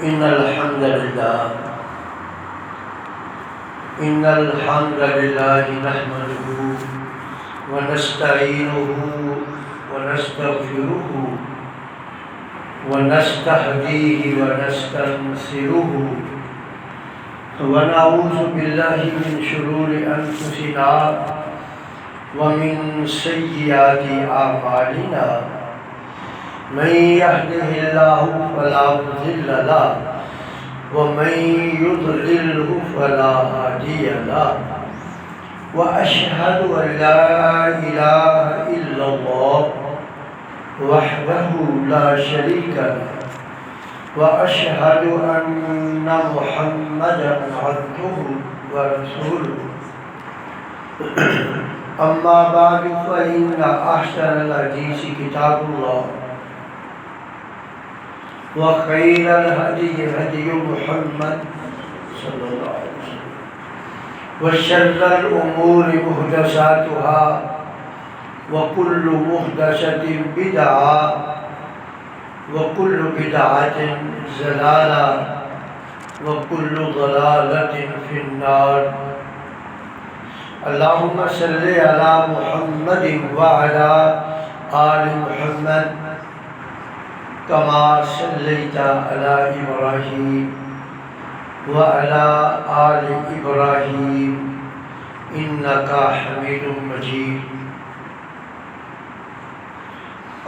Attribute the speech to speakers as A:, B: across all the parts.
A: إن الحمد لله نحمده ونستعينه ونستغفره ونستهديه ونستنصره ونعوذ بالله من شرور أنفسنا ومن سيئات أعمالنا من يهده الله فلا مضل له ومن يضلله فلا هادي له وأشهد أن لا إله إلا الله وحده لا شريك له وأشهد أن محمدا عبده ورسوله أما بعد فإن أحسن الحديث كتاب الله وخير الهدي هدي محمد صلى الله عليه وسلم وشر الأمور محدثاتها وكل محدثة بدعة وكل بدعة ضلالة وكل ضلالة في النار. اللهم صل على محمد وعلى آل محمد كما صليت على إبراهيم وعلى آل إبراهيم إنك حميد مجيد.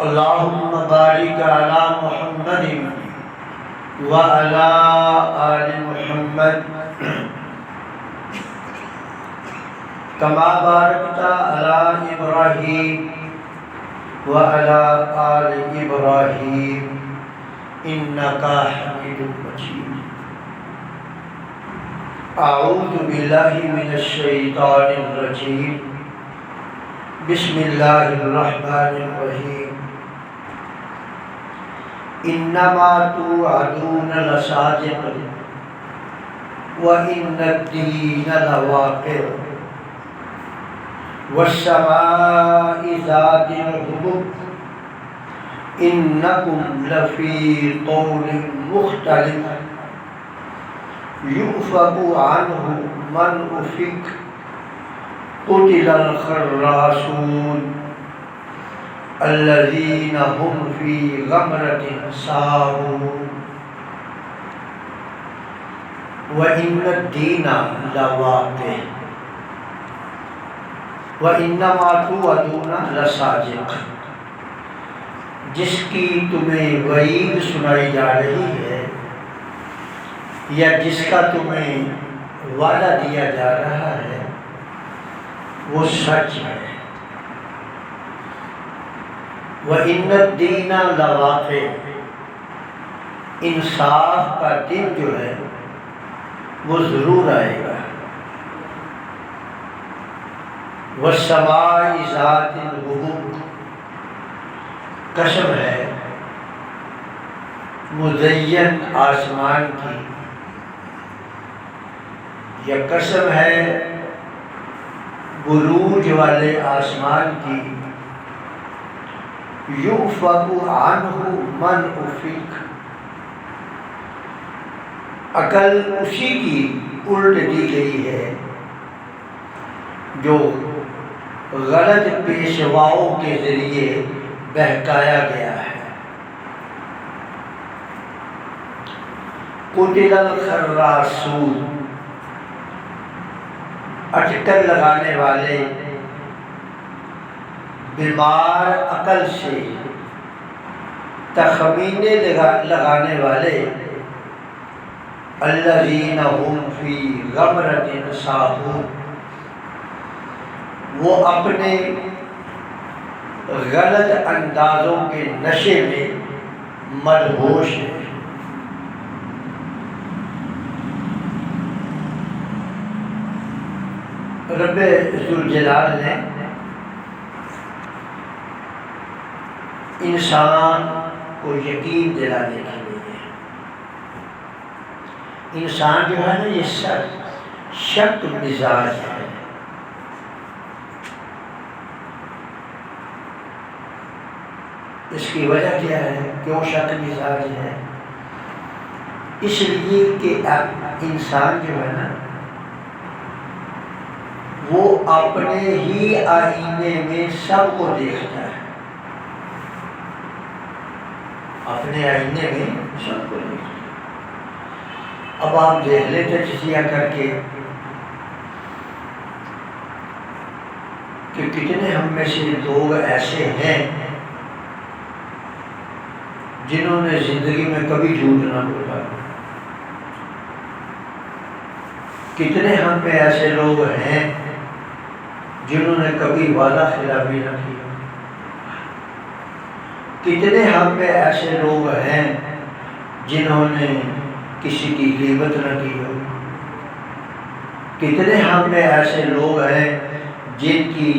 A: اللهم بارك على محمد وعلى آل محمد كما باركت على إبراهيم وعلى آل إبراهيم إنك حميد مجيد. أعوذ بالله من الشيطان الرجيم. بسم الله الرحمن الرحيم. إنما توعدون لصادق وإن الدين لواقع والسماء ذات الحبك إنكم لفي قول مختلف يؤفك عنه من أفك قتل الخراسون الذين هم في غمرة ساهون وإن الدين لواقع وَإِنَّمَا تُوعَدُونَ لَصَادِقٌ. جس کی تمہیں وعید سنائی جا رہی ہے یا جس کا تمہیں وعدہ دیا جا رہا ہے وہ سچ ہے. وَإِنَّ الدِّينَ لَوَاقِعٌ. انصاف کا دن جو ہے وہ ضرور آئے گا. وَالسَّمَاءِ ذَاتِ الْحُبُكِ. قسم ہے مزین آسمان کی یا قسم ہے بروج والے آسمان کی. یؤفک عنہ من افک. عقل اسی کی الٹ دی گئی ہے جو غلط پیشواؤں کے ذریعے بہکایا گیا ہے. قتل الخراسون. اٹکل لگانے والے بیمار عقل سے تخمینے لگانے والے الذین هم فی غمرۃ ساہون. وہ اپنے غلط اندازوں کے نشے میں مدہوش ہیں. رب ذوالجلال نے انسان کو یقین دلانے کے لیے انسان جو ہے نا یہ شک مزاج ہے. اس کی وجہ کیا ہے؟ کیوں شک مزاج ہے؟ اس لیے کہ انسان جو ہے نا وہ اپنے ہی آئینے میں سب کو دیکھتا ہے، اپنے آئینے میں سب کو دیکھتا ہے۔ اب آپ دیکھ لیں تجزیہ کر کے کہ کتنے ہم میں سے لوگ ایسے ہیں جنہوں نے زندگی میں کبھی جھوٹ نہ بولا، کتنے ہم میں ایسے لوگ ہیں جنہوں نے کبھی وعدہ خلافی نہ کیا، کتنے ہم میں ایسے لوگ ہیں جنہوں نے کسی کی غیبت نہ کی ہو، کتنے ہم میں ایسے لوگ ہیں جن کی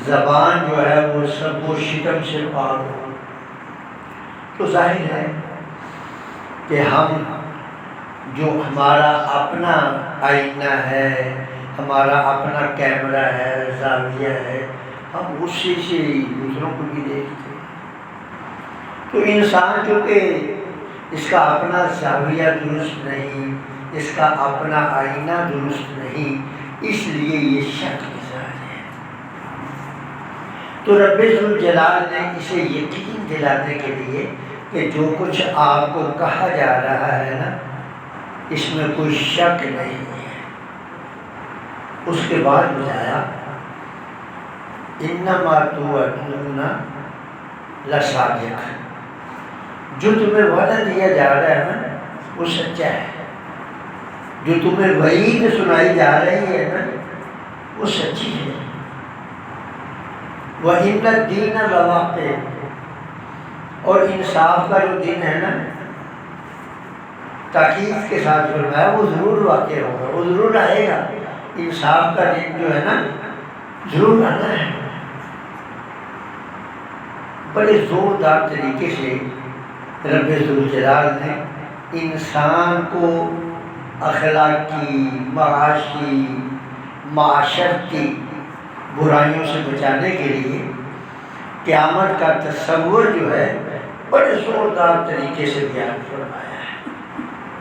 A: زبان جو ہے وہ سب و شتم سے پاک ہو۔ تو ظاہر ہے کہ ہم جو ہمارا اپنا آئینہ ہے، ہمارا اپنا کیمرہ ہے، زاویہ ہے، ہم اسی سے دوسروں کو بھی دیکھتے ہیں۔ تو انسان جو کہ اس کا اپنا زاویہ درست نہیں، اس کا اپنا آئینہ درست نہیں، اس لیے یہ شک مزاج ہے۔ تو رب ذوالجلال نے اسے یقین دلانے کے لیے کہ جو کچھ آپ کو کہا جا رہا ہے نا اس میں کوئی شک نہیں ہے، اس کے بعد بتایا انما توعدون لصادق، جو تمہیں وعدہ دیا جا رہا ہے نا وہ سچا ہے، جو تمہیں وعید سنائی جا رہی ہے نا وہ سچی ہے۔ وَإِنَّ الدِّينَ لَوَاقِعٌ، اور انصاف کا جو دن ہے نا تاکید کے ساتھ فرمایا وہ ضرور واقع ہوگا، وہ ضرور آئے گا، انصاف کا دن جو ہے نا ضرور آنا ہے۔ بڑے زوردار طریقے سے رب ذوالجلال نے انسان کو اخلاقی، معاشی، معاشرتی برائیوں سے بچانے کے لیے قیامت کا تصور جو ہے بڑے زوردار طریقے سے بیان فرمایا ہے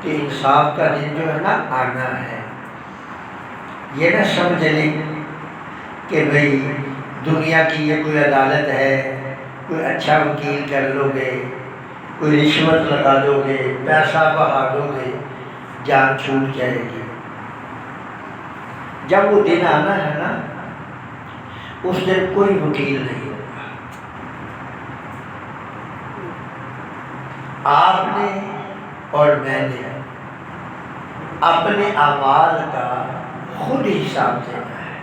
A: کہ انصاف کا دن جو ہے نا آنا ہے۔ یہ نہ سمجھ لیں کہ بھئی دنیا کی یہ کوئی عدالت ہے، کوئی اچھا وکیل کر لو گے، کوئی رشوت لگا دو گے، پیسہ بہا دو گے، جان چھوٹ جائے گی۔ جب وہ دن آنا ہے نا اس دن کوئی وکیل نہیں ہوگا۔ آپ نے اور میں نے اپنے اعمال کا خود حساب دینا ہے۔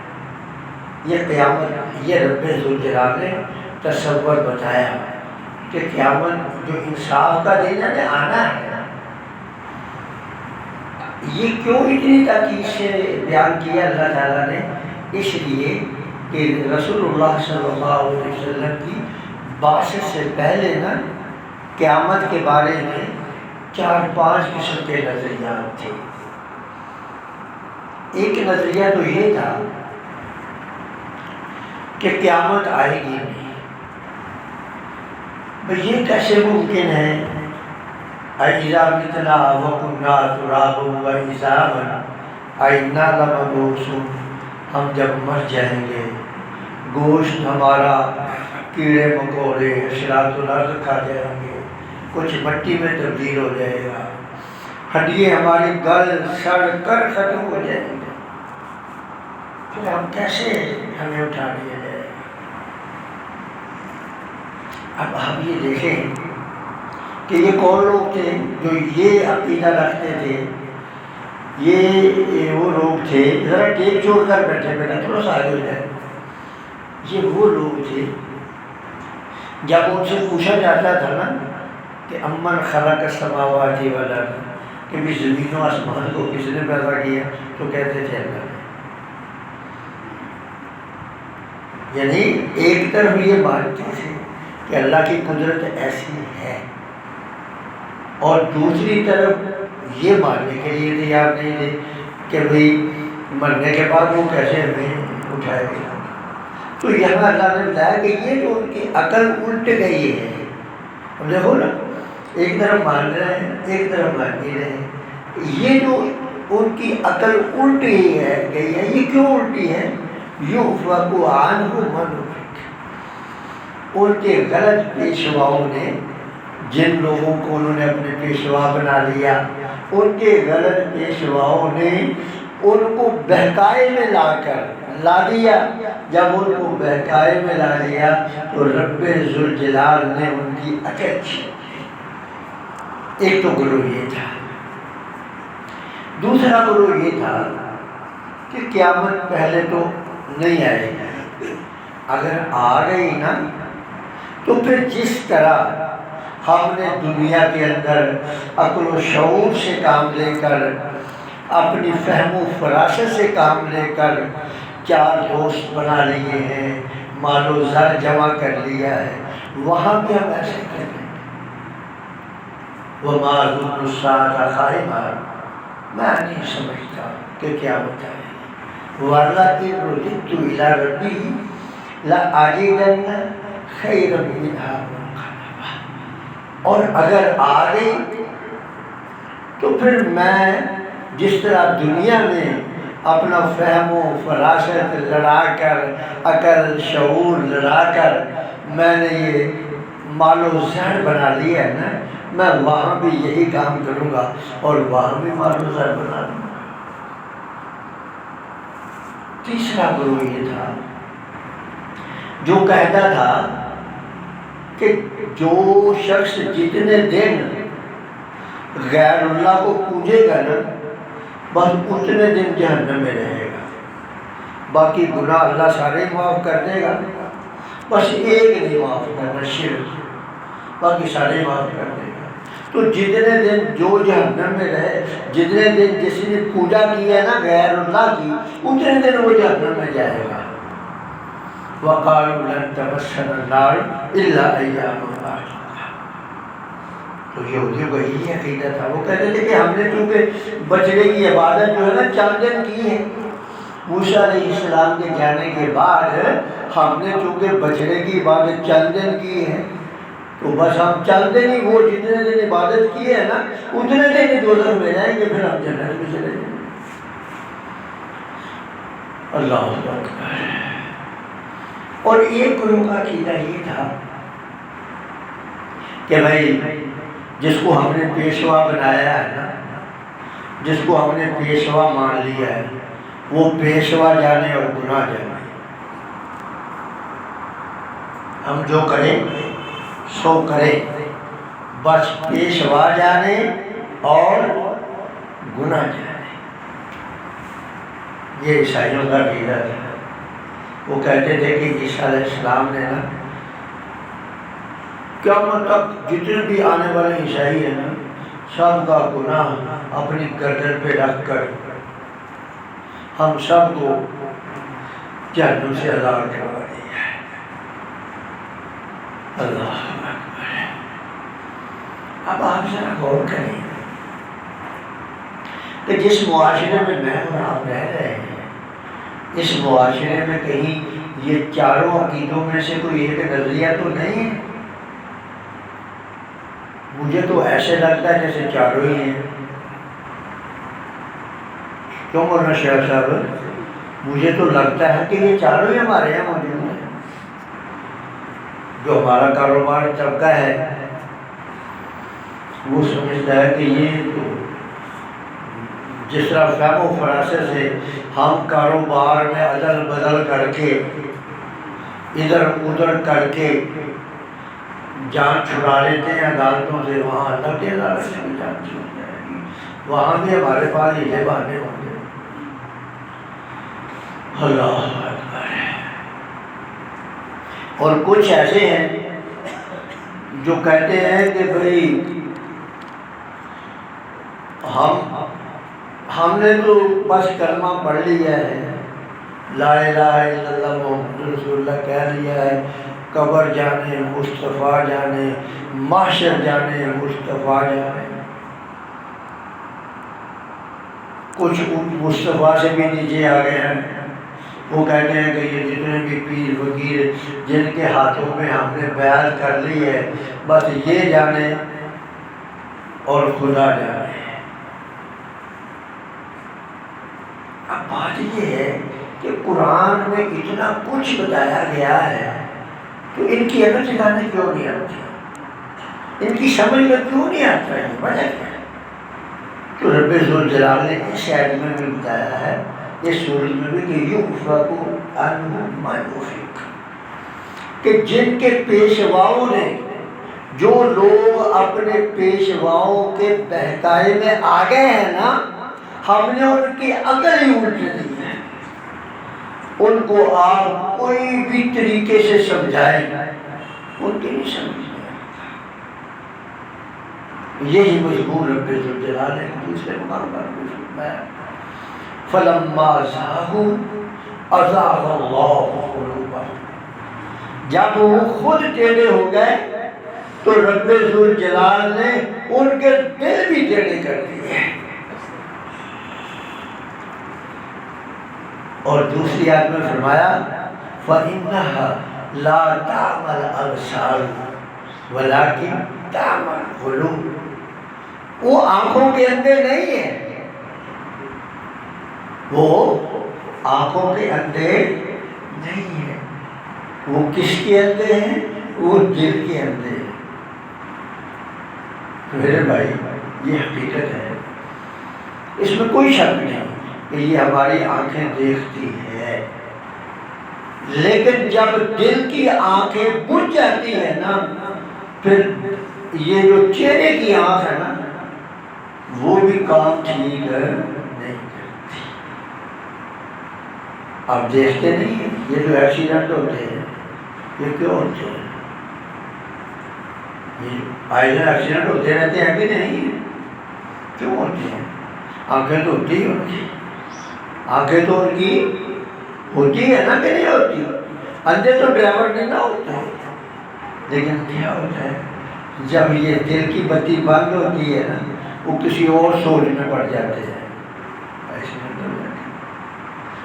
A: یہ قیامت، یہ رب ذوالجلال نے تصور بتایا کہ قیامت جو انصاف کا دن ہے آنا ہے۔ یہ کیوں اتنی تاکید سے بیان کیا اللہ تعالیٰ نے؟ اس لیے کہ رسول اللہ صلی اللہ علیہ وسلم کی بعثت سے پہلے نا قیامت کے بارے میں 4-5 قسم کے نظریات تھے۔ ایک نظریہ تو یہ تھا کہ قیامت آئے گی نہیں۔ یہ کیسے ممکن ہے؟ اَإِذَا مِتْنَا وَكُنَّا تُرَابًا وَعِظَامًا أَإِنَّا لَمَبْعُوثُونَ، ہم جب مر جائیں گے، گوشت ہمارا کیڑے مکوڑے حشرات الارض کھا جائیں گے، کچھ مٹی میں تبدیل ہو جائے گا، ہڈیاں ہماری گل سڑ کر ختم ہو جائیں گے، پھر ہم کیسے ہمیں اٹھا لیا جائے گا؟ اب ہم یہ دیکھیں کہ یہ کون لوگ تھے جو یہ عقیدہ رکھتے تھے؟ یہ وہ لوگ تھے، ذرا ٹیک چھوڑ کر بیٹھے بیٹھے تھوڑا سا آگے ہو جائے، یہ وہ لوگ تھے جب ان سے پوچھا جاتا تھا نا کہ امن خلق السماوات والارض، کہ بھی زمین و آسمان کو کس نے پیدا کیا، تو کہتے تھے اللہ نے۔ یعنی ایک طرف یہ مانتے تھے کہ اللہ کی قدرت ایسی ہے، اور دوسری طرف یہ ماننے کے لیے تیار نہیں تھے کہ بھئی مرنے کے بعد وہ کیسے ہمیں اٹھائے گا۔ تو یہاں اللہ نے بتایا کہ یہ جو ان کی عقل الٹ گئی ہے، اب دیکھو نا ایک طرف مان رہے ہیں، ایک طرف مان نہیں رہے ہیں۔ یہ جو ان کی عقل الٹی ہے گئی ہے، یہ کیوں الٹی ہے؟ یؤفک عنہ من افک، ان کے غلط پیشواؤں نے، جن لوگوں کو انہوں نے اپنے پیشوا بنا لیا، ان کے غلط پیشواؤں نے ان کو بہکائے میں لا دیا۔ جب ان کو بہکائے میں لا دیا تو رب ذوالجلال نے ان کی عقل چھین لی۔ ایک تو گروہ یہ تھا۔ دوسرا گروہ یہ تھا کہ قیامت پہلے تو نہیں آئے گی، اگر آ گئی نا تو پھر جس طرح ہم نے دنیا کے اندر عقل و شعور سے کام لے کر، اپنی فہم و فراست سے کام لے کر 4 دوست بنا لیے ہیں، مال و زر جمع کر لیا ہے، وہاں بھی ہم ایسے کریں گے۔ وَمَا ظُنُّ السَّاعَةَ قَائِمَةٌ، میں نہیں سمجھتا کہ قیامت آئے گی۔ وَلَئِن رُدِدتُّ إِلَىٰ رَبِّي لَأَجِدَنَّ خَيْرًا مِنْهَا مُنْقَلَبًا، اور اگر آ گئی تو پھر میں جس طرح دنیا میں اپنا فہم و فراست لڑا کر، عقل شعور لڑا کر میں نے یہ مال و زر بنا لیا ہے نا، میں وہاں بھی یہی کام کروں گا اور وہاں بھی مال و زر بنا لوں گا۔ تیسرا گروہ یہ تھا جو کہتا تھا کہ جو شخص جتنے دن غیر اللہ کو پوجے گا نا، بس اتنے دن جہنم میں رہے گا، باقی گناہ اللہ سارے معاف کر دے گا، بس ایک نہیں معاف کرنا، شرک، باقی سارے معاف کر دے گا۔ تو جتنے دن جو جہنم میں رہے، جتنے دن جس نے پوجا کی ہے نا غیر اللہ کی، اتنے دن وہ جہنم میں جائے گا۔ وَقَالُوا لَن تَمَسَّنَا النَّارُ إِلَّا أَيَّامًا مَّعْدُودَةً، تو یہودیوں کا یہی عقیدہ تھا۔ وہ کہتے تھے کہ ہم نے چونکہ بچڑے کی عبادت جو ہے نا چند دن کی ہے، موسیٰ علیہ السلام کے جانے کے بعد ہم نے چونکہ بچڑے کی عبادت چند دن کی ہے، تو بس ہم چند دن ہی، وہ جتنے دن عبادت کی ہے نا اتنے دن ہی دوزخ میں جائیں گے، پھر ہم جنت میں چلے جائیں گے۔ اللہ اکبر۔ اور ایک گروہ کا عقیدہ یہ تھا کہ بھائی جس کو ہم نے پیشوا بنایا ہے نا، جس کو ہم نے پیشوا مان لیا ہے، وہ پیشوا جانے اور گناہ جانے، ہم جو کریں سو کریں، بس پیشوا جانے اور گناہ جانے۔ یہ عیسائیوں کا عقیدہ تھا۔ وہ کہتے تھے کہ عیسیٰ علیہ السلام نے نا قیامت تک جتنے بھی آنے والے عیسائی ہیں نا، سب کا گناہ اپنی گردن پہ رکھ کر ہم سب کو جہنم سے آزاد کروا دیا ہے۔ اللہ اکبر۔ اب آپ ذرا غور کریں کہ جس معاشرے میں میں اور آپ رہ رہے ہیں، اس معاشرے میں کہیں یہ چاروں عقیدوں میں سے کوئی ایک نظریہ تو نہیں ہے؟ مجھے تو ایسے لگتا ہے جیسے چاروں ہی ہیں۔ کیوں مولانا شیخ صاحب؟ مجھے تو لگتا ہے کہ یہ چاروں ہی ہمارے یہاں موجود ہیں۔ جو ہمارا کاروبار طبقہ ہے وہ سمجھتا ہے کہ یہ تو جس طرح فہم و فراست سے ہم کاروبار میں ادل بدل کر کے ادھر ادھر کر کے جان چھڑا لیتے ہیں عدالتوں سے، وہاں اللہ کی عدالت سے بھی جان چھوٹ جائے گی، وہاں بھی ہمارے پاس یہ بہانے ہوں گے۔ اللہ اکبر۔ اور کچھ ایسے ہیں جو کہتے ہیں کہ بھائی ہم نے تو بس کلمہ پڑھ لیا ہے، لا الہ الا اللہ محمد رسول اللہ کہہ لیا ہے، قبر جانے مصطفیٰ جانے، محشر جانے مصطفیٰ جانے۔ کچھ مصطفیٰ سے بھی نیچے آ گئے ہیں، وہ کہتے ہیں کہ یہ جتنے بھی پیر فقیر جن کے ہاتھوں میں ہم نے بیعت کر لی ہے، بس یہ جانے اور خدا جانے۔ اب بات یہ ہے کہ قرآن میں اتنا کچھ بتایا گیا ہے تو ان کی عقل ٹھکانے کیوں نہیں آتی، ان کی سمجھ میں کیوں نہیں آتا ہے، وجہ کیا ہے؟ تو رب ذوالجلال نے اس آیت میں بھی بتایا ہے، اس سورۃ میں بھی، کہ یؤفک عنہ من أفک، کہ جن کے پیشواؤں نے، جو لوگ اپنے پیشواؤں کے بہکائے میں آ گئے ہیں نا، ہم نے ان کی عقل ہی الٹ دی ہے۔ ان کو آپ کوئی بھی طریقے سے سمجھائیں، ان کی نہیں سمجھ میں آتا۔ یہی مضمون رب ذوالجلال نے دوسرے مقام پر فرمایا، فلما زاغوا ازاغ اللہ قلوبہم، جب وہ خود ٹیڑھے ہو گئے تو رب ذوالجلال نے ان کے دل بھی ٹیڑھے کر دیے۔ اور دوسری آیت میں فرمایا فَإِنَّهَا لَا تَعْمَى الْأَبْصَارُ وَلَكِنْ تَعْمَى الْقُلُوبُ، وہ آنکھوں کے اندھے نہیں ہیں، وہ آنکھوں کے اندھے نہیں ہیں، وہ کس کے اندھے ہیں؟ وہ دل کے اندھے ہیں۔ میرے بھائی یہ حقیقت ہے، اس میں کوئی شک نہیں کہ یہ ہماری آنکھیں دیکھتی ہے، لیکن جب دل کی آنکھیں بجھ جاتی ہیں نا، پھر یہ جو چہرے کی آنکھ ہے نا، وہ بھی کام ٹھیک نہیں کرتی۔ آپ دیکھتے نہیں ہیں یہ جو ایکسیڈنٹ ہوتے ہیں، یہ کیوں ہوتے ہیں؟ یہ آئے دن ایکسیڈنٹ ہوتے رہتے ہیں کہ نہیں؟ کیوں ہوتے ہیں؟ آنکھیں تو ہوتی ہی ہوتی، آنکھیں تو ان کی ہوتی ہے نا کہ نہیں ہوتی؟ اندھے تو ڈرائیور نہیں نہ ہوتے، لیکن کیا ہوتا ہے جب یہ دل کی بتی بند ہوتی ہے نا، وہ کسی اور سوچ میں پڑ جاتے ہیں،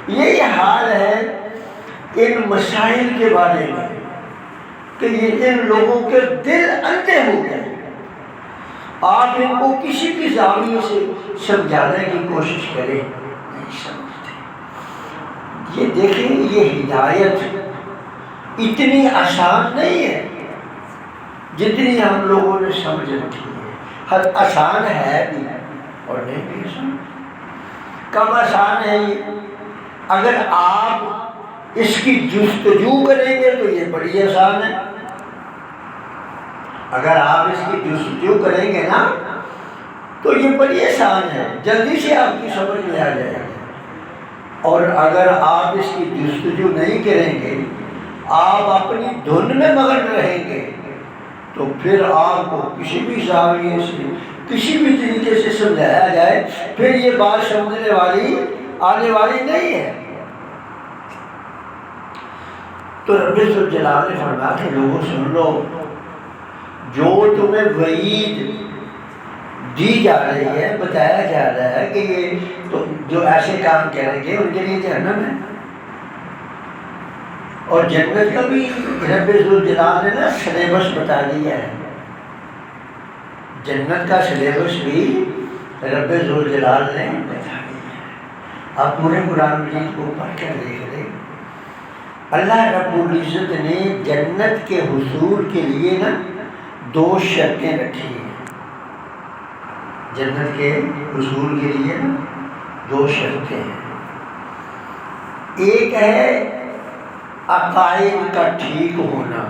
A: یہی حال ہے ان مسائل کے بارے میں کہ یہ ان لوگوں کے دل اندھے ہو گئے۔ آپ ان کو کسی بھی زاویے سے سمجھانے کی کوشش کریں، نہیں سمجھتے۔ یہ دیکھیں، یہ ہدایت اتنی آسان نہیں ہے جتنی ہم لوگوں نے سمجھ رکھی ہے۔ آسان ہے بھی اور نہیں بھی آسان، کم آسان ہے یہ۔ اگر آپ اس کی جستجو کریں گے تو یہ بڑی آسان ہے، اگر آپ اس کی جستجو کریں گے نا تو یہ بڑی آسان ہے، جلدی سے آپ کی سمجھ میں آ جائے گا۔ اور اگر آپ اس کی جستجو نہیں کریں گے، آپ اپنی دھن میں مگن رہیں گے، تو پھر آپ کو کسی بھی زاویے سے، کسی بھی طریقے سے سمجھایا جائے، پھر یہ بات سمجھنے والی آنے والی نہیں ہے۔ تو رب ذوالجلال نے فرمایا کہ لوگوں سن لو، جو تمہیں وعید دی جا رہی ہے، بتایا جا رہا ہے کہ یہ تو جو ایسے کام کریں گے ان کے لیے جہنم ہے، اور جنت کا بھی رب ذوالجلال نے نا سلیبس بتا دیا ہے، جنت کا سلیبس بھی رب ذوالجلال نے بتا دیا ہے۔ آپ پورے قرآن مجید کو پڑھ کر دیکھ لیں، اللہ رب العزت نے جنت کے حصول کے لیے نا 2 شرطیں رکھی ہیں، جنت کے حصول کے لیے نا 2 شرطیں ہیں۔ ایک ہے عقائد کا ٹھیک ہونا،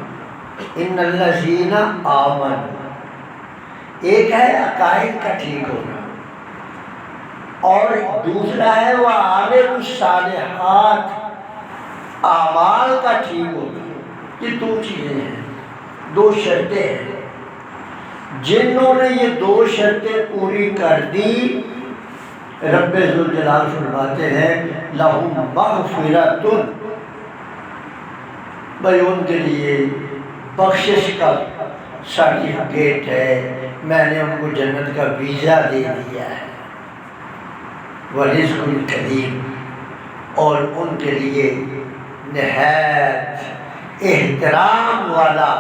A: ان الذین آمنوا، ایک ہے عقائد کا ٹھیک ہونا، اور دوسرا ہے وعاملوا الصالحات، اعمال کا ٹھیک ہونا۔ یہ 2 چیزیں ہیں، 2 شرطیں ہیں۔ جنہوں نے یہ 2 شرطیں پوری کر دی، رب ذوالجلال فرماتے ہیں لَهُمْ مَغْفِرَةٌ، بھائی ان کے لیے بخشش کا سرٹیفکیٹ ہے، میں نے ان کو جنت کا ویزا دے دیا ہے، وَرِزْقٌ کریم، اور ان کے لیے نہایت احترام والا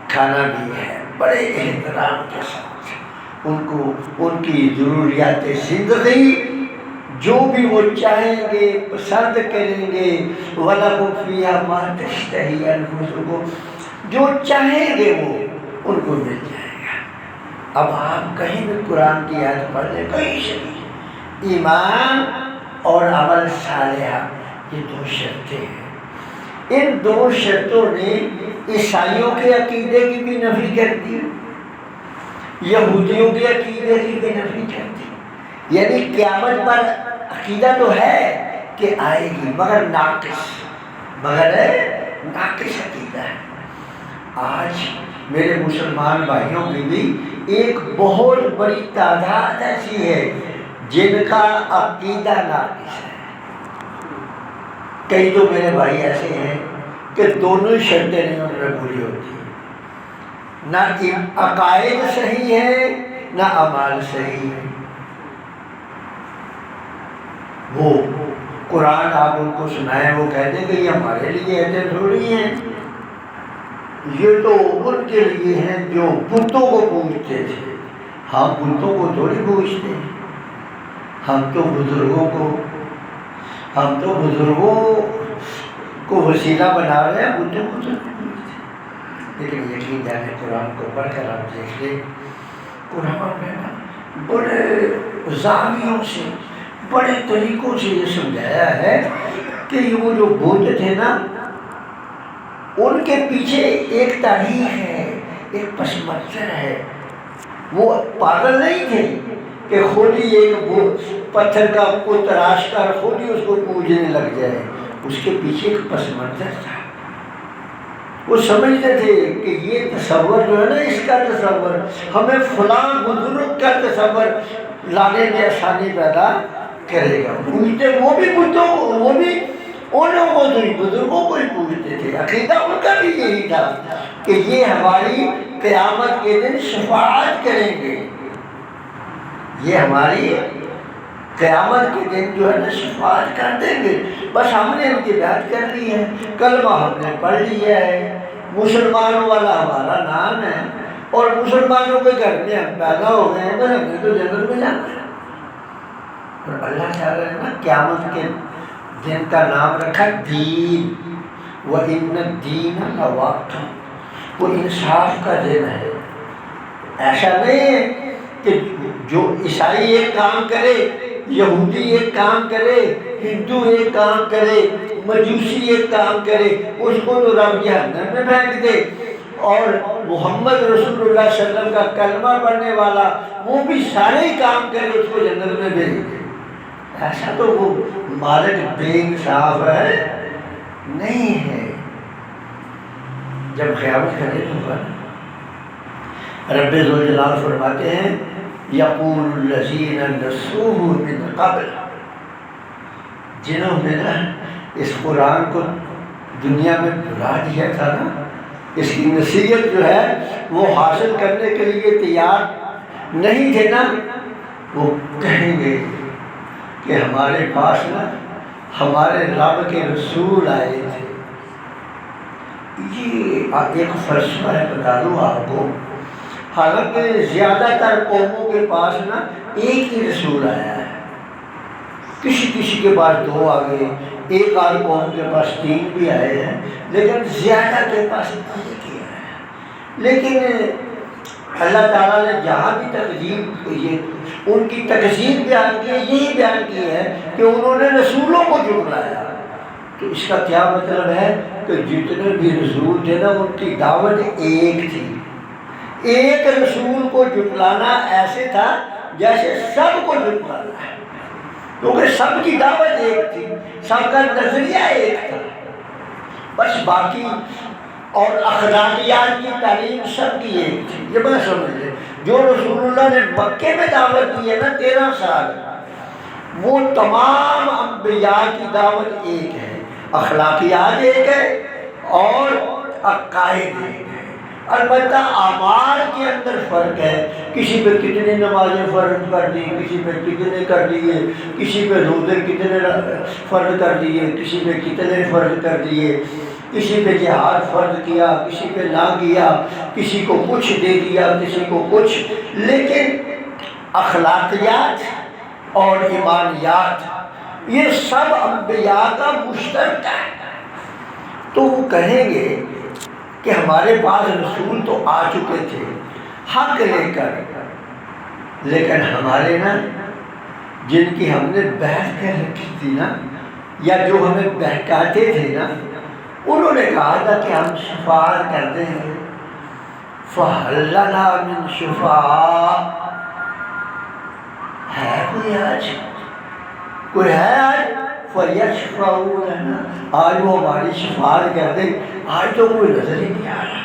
A: کھانا بھی ہے، بڑے احترام کے ساتھ ان کی ضروریات زندگی جو بھی وہ چاہیں گے پسند کریں گے، وَلَكُمْ فِيهَا مَا تَشْتَهِي أَنفُسُكُمْ، جو چاہیں گے وہ ان کو مل جائے گا۔ اب آپ کہیں بھی قرآن کی آیت پڑھ لیں، کہیں سے بھی، ایمان اور عمل صالحہ یہ دو شرطیں ہیں۔ ان دو شرطوں نے عیسائیوں کے عقیدے کی بھی نفی کر دی، یہودیوں کے عقیدے کی بھی نفی کر دی۔ یعنی قیامت پر عقیدہ تو ہے کہ آئے گی، مگر ناقص عقیدہ ہے۔ آج میرے مسلمان بھائیوں کی بھی ایک بہت بڑی تعداد ایسی ہے جن کا عقیدہ ناقص ہے۔ کئی تو میرے بھائی ایسے ہیں کہ دونوں شرطیں نہیں ان میں پوری ہوتی، نہ عقائد صحیح ہے نہ اعمال صحیح ہے۔ وہ قرآن آپ ان کو سنائیں، وہ کہتے ہیں کہ یہ ہمارے لیے ایسے تھوڑی ہیں، یہ تو ان کے لیے ہیں جو بتوں کو پوجتے تھے۔ ہم بتوں کو تھوڑی پوجتے ہیں، ہم تو بزرگوں کو وسیلہ بنا رہے ہیں، بتوں کو تو نہیں پوجتے۔ لیکن یقین جانے قرآن کو پڑھ کر آپ دیکھ لیں، قرآن میں بڑے زاویوں سے، بڑے طریقوں سے یہ سمجھایا ہے کہ یہ وہ جو بت تھے نا، ان کے پیچھے ایک تاریخ ہے، ایک پس منظر ہے۔ وہ پاگل نہیں تھے کہ خود ہی ایک پتھر کا کو تراش کر خود ہی اس کو پوجنے لگ جائے، اس کے پیچھے ایک پس منظر تھا۔ وہ سمجھتے تھے کہ یہ تصور جو ہے نا، اس کا تصور ہمیں فلاں بزرگ کا تصور لانے میں آسانی پیدا کرے گا۔ پوجتے وہ بھی بتوں کو، وہ بھی انہوں کو بزرگوں کو ہی پوجتے تھے۔ عقیدہ ان کا بھی یہی تھا کہ یہ ہماری قیامت کے دن شفاعت کریں گے، یہ ہماری قیامت کے دن جو ہے نا شفاعت کر دیں گے۔ بس ہم نے ان کی بیعت کر لی ہے، کلمہ ہم نے پڑھ لیا ہے، مسلمانوں والا ہمارا نام ہے، اور مسلمانوں کے گھر میں ہم پیدا ہو گئے ہیں، بس ہم نے تو جنت میں جانا ہے۔ اور اللہ چاہ رہے ہیں نا قیامت کے دن کا نام رکھا دین، وَإِنَّ الدِّينَ لَوَاقِعٌ، وہ انصاف کا دن ہے۔ ایسا نہیں ہے کہ جو عیسائی ایک کام کرے، یہودی ایک کام کرے، ہندو ایک کام کرے، مجوسی ایک کام کرے، اس کو تو رب جہنم میں پھینک دے، اور محمد رسول اللہ صلی اللہ علیہ وسلم کا کلمہ پڑھنے والا وہ بھی سارے ہی کام کرے، اس کو جنت میں بھیج دے۔ ایسا تو وہ مالک بے انصاف ہے نہیں ہے۔ جب قیامت کا دن ہوگا، رب ذوالجلال فرماتے ہیں یقول الذین نسوہ من قبل، جنہوں نے نا اس قرآن کو دنیا میں بھلا دیا تھا نا، اس کی نصیحت جو ہے وہ حاصل کرنے کے لیے تیار نہیں تھے نا، وہ کہیں گے کہ ہمارے پاس نا ہمارے رب کے رسول آئے تھے۔ یہ ایک فلسفہ ہے، بتا دوں آپ کو، حالانکہ زیادہ تر قوموں کے پاس نا ایک ہی رسول آیا ہے، کسی کے پاس 2 آ گئے، ایک آدھ قوم کے پاس 3 بھی آئے ہیں، لیکن زیادہ کے پاس ایک ہی آیا ہے۔ لیکن اللہ تعالیٰ نے جہاں بھی ان کی تکذیب بیان کی ہے، یہی بیان کی ہے کہ انہوں نے رسولوں کو جھٹلایا۔ تو اس کا کیا مطلب ہے کہ جتنے بھی رسول تھے نا ان کی دعوت ایک تھی۔ ایک رسول کو جھٹلانا ایسے تھا جیسے سب کو جھٹلانا ہے، کیونکہ سب کی دعوت ایک تھی، سب کا نظریہ ایک تھا، بس باقی اور اخلاقیات کی تعلیم سب کی ایک تھی۔ یہ بات سمجھ لیں، جو رسول اللہ نے مکے میں دعوت دی ہے نا 13 سال، وہ تمام انبیاء کی دعوت ایک ہے، اخلاقیات ایک ہے اور عقائد ایک ہے۔ البتہ اعمال کے اندر فرق ہے، کسی پہ کتنی نمازیں فرض کر دی، کسی پہ کتنے کر دیے، کسی پہ روزے کتنے فرض کر دیے، کسی پہ کتنے فرض کر دیے، کسی پہ جہاد فرض کیا، کسی پہ نہ کیا، کسی کو کچھ دے دیا، کسی کو کچھ، لیکن اخلاقیات اور ایمانیات، یہ سب انبیاء کا مشترک ہے۔ تو وہ کہیں گے کہ ہمارے پاس رسول تو آ چکے تھے حق لے کر، لیکن ہمارے نا جن کی ہم نے بحث کر رکھی تھی نا، یا جو ہمیں بہکاتے تھے نا، انہوں نے کہا تھا کہ ہم شفاعت کرتے ہیں، فَهَلْ لَنَا مِن شُفَعَاء، ہے کوئی آج، کوئی ہے آج، فَيَشْفَعُوا لَنَا، آج وہ ہماری شفاعت کر دیں۔ آج تو کوئی نظر ہی نہیں آ رہا،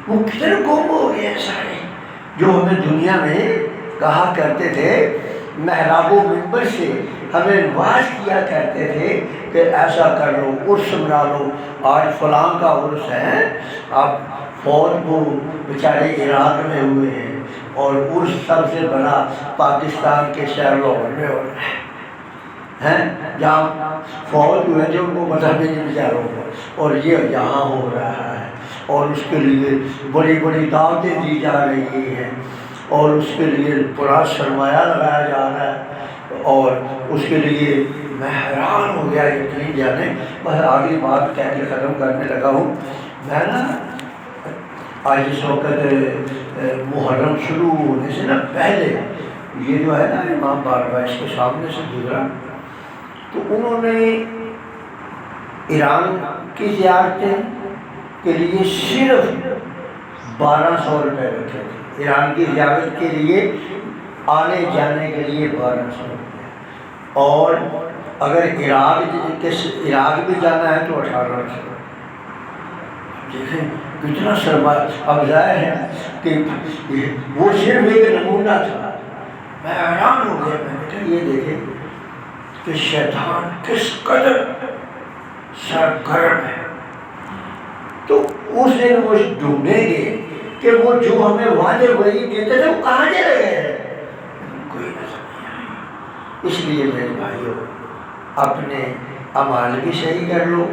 A: وہ کتنے گم ہو گئے ہیں سارے، جو ہمیں دنیا میں کہا کرتے تھے، محراب و منبر سے ہمیں واعظ کیا کرتے تھے کہ ایسا کر لو، عرس منا لو، آج فلاں کا عرس ہے، اب فوت وہ بیچارے عراق میں ہوئے ہیں، اور عرس سب سے بڑا پاکستان کے شہر لاہور میں ہو رہا ہے، جہاں فوت ہوئے جو ان کو مذہب ہی نہیں بیچاروں کو، اور یہ یہاں ہو رہا ہے، اور اس کے لیے بڑی بڑی دعوتیں دی جا رہی ہیں، اور اس کے لیے پورا سرمایہ لگایا جا رہا ہے، اور اس کے لیے میں حیران ہو گیا، یقین جانے۔ بس آگے بات کہہ کے ختم کرنے لگا ہوں۔ میں نا آج اس وقت محرم شروع ہونے سے نا پہلے یہ جو ہے نا امام بارگاہ اس کے سامنے سے گزرا، تو انہوں نے ایران کی زیارتیں کے لیے صرف 1200 روپے رکھے تھے، ایران کی زیارت کے لیے آنے جانے کے لیے 1200 روپے، اور اگر عراق بھی جانا ہے تو 1800۔ دیکھیں کتنا سرمایہ، اب ظاہر ہے کہ وہ صرف ایک نمونہ تھا۔ میں حیران ہو گیا، میں نے کہا یہ دیکھیں کہ شیطان کس قدر سرگرم ہے۔ تو اس دن وہ ڈھونڈیں گے کہ وہ جو ہمیں وعدے وہی دیتے تھے وہ کہاں چلے گئے ہیں، کوئی نظر نہیں آئی۔ اس لیے میرے بھائیوں، اپنے اعمال بھی صحیح کر لو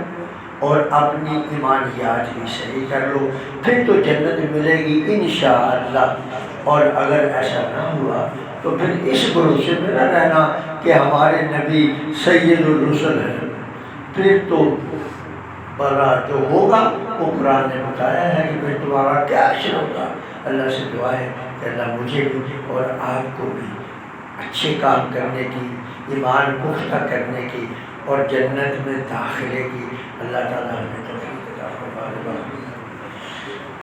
A: اور اپنی ایمانیات بھی صحیح کر لو، پھر تو جنت ملے گی انشاءاللہ۔ اور اگر ایسا نہ ہوا تو پھر اس بھروسے میں نہ رہنا کہ ہمارے نبی سید الرسل ہیں، پھر تو بڑا جو ہوگا وہ قرآن نے بتایا ہے کہ پھر تمہارا کیا حشر ہوگا۔ اللہ سے دعا ہے کہ اللہ مجھے بھی اور آپ کو بھی اچھے کام کرنے کی، ایمان پختہ کرنے کی اور جنت میں داخلے کی اللہ تعالیٰ ہمیں